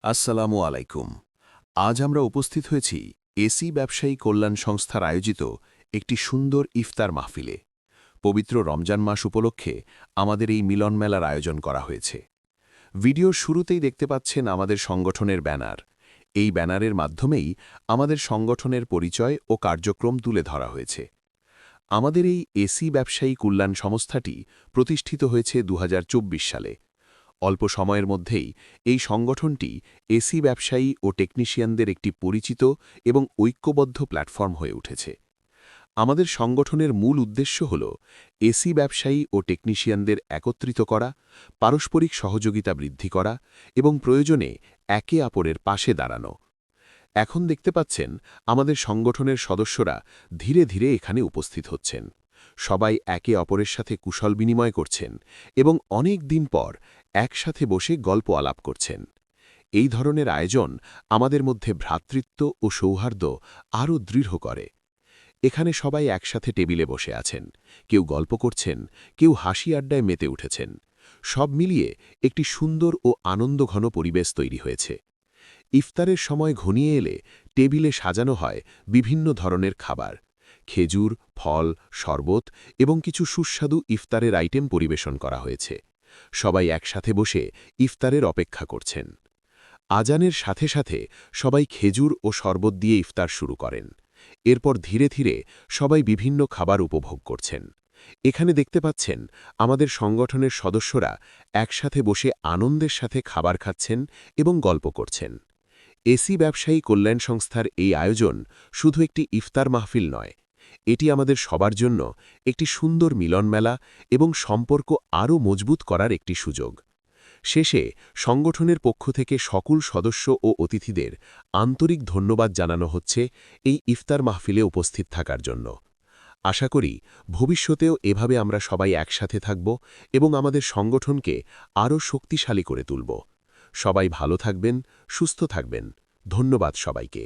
আসসালামু আলাইকুম। আজ আমরা উপস্থিত হয়েছি এসি ব্যবসায়ী কল্যাণ সংস্থার আয়োজিত একটি সুন্দর ইফতার মাহফিলে। পবিত্র রমজান মাস উপলক্ষে আমাদের এই মিলন মেলার আয়োজন করা হয়েছে। ভিডিওর শুরুতেই দেখতে পাচ্ছেন আমাদের সংগঠনের ব্যানার। এই ব্যানারের মাধ্যমেই আমাদের সংগঠনের পরিচয় ও কার্যক্রম তুলে ধরা হয়েছে। আমাদের এই এসি ব্যবসায়ী কল্যাণ সংস্থাটি প্রতিষ্ঠিত হয়েছে ২০২৪ সালে। অল্প সময়ের মধ্যেই এই সংগঠনটি এসি ব্যবসায়ী ও টেকনিশিয়ানদের একটি পরিচিত এবং ঐক্যবদ্ধ প্ল্যাটফর্ম হয়ে উঠেছে। আমাদের সংগঠনের মূল উদ্দেশ্য হল এসি ব্যবসায়ী ও টেকনিশিয়ানদের একত্রিত করা, পারস্পরিক সহযোগিতা বৃদ্ধি করা এবং প্রয়োজনে একে অপরের পাশে দাঁড়ানো। এখন দেখতে পাচ্ছেন আমাদের সংগঠনের সদস্যরা ধীরে ধীরে এখানে উপস্থিত হচ্ছেন। সবাই একে অপরের সাথে কুশল বিনিময় করছেন এবং অনেক দিন পর একসাথে বসে গল্প আলাপ করছেন। এই ধরনের আয়োজন আমাদের মধ্যে ভ্রাতৃত্ব ও সৌহার্দ্য আরও দৃঢ় করে। এখানে সবাই একসাথে টেবিলে বসে আছেন, কেউ গল্প করছেন, কেউ হাসি আড্ডায় মেতে উঠেছেন। সব মিলিয়ে একটি সুন্দর ও আনন্দঘন পরিবেশ তৈরি হয়েছে। ইফতারের সময় ঘনিয়ে এলে টেবিলে সাজানো হয় বিভিন্ন ধরনের খাবার, খেজুর, ফল, শরবত এবং কিছু সুস্বাদু ইফতারের আইটেম পরিবেশন করা হয়েছে। সবাই একসাথে বসে ইফতারের অপেক্ষা করছেন। আজানের সাথে সাথে সবাই খেজুর ও শরবত দিয়ে ইফতার শুরু করেন। এরপর ধীরে ধীরে সবাই বিভিন্ন খাবার উপভোগ করছেন। এখানে দেখতে পাচ্ছেন আমাদের সংগঠনের সদস্যরা একসাথে বসে আনন্দের সাথে খাবার খাচ্ছেন এবং গল্প করছেন। এসি ব্যবসায়ী কল্যাণ সংস্থার এই আয়োজন শুধু একটি ইফতার মাহফিল নয়, এটি আমাদের সবার জন্য একটি সুন্দর মিলন মেলা এবং সম্পর্ক আরও মজবুত করার একটি সুযোগ। শেষে সংগঠনের পক্ষ থেকে সকল সদস্য ও অতিথিদের আন্তরিক ধন্যবাদ জানানো হচ্ছে এই ইফতার মাহফিলে উপস্থিত থাকার জন্য। আশা করি ভবিষ্যতেও এভাবে আমরা সবাই একসাথে থাকব এবং আমাদের সংগঠনকে আরও শক্তিশালী করে তুলব। সবাই ভালো থাকবেন, সুস্থ থাকবেন। ধন্যবাদ সবাইকে।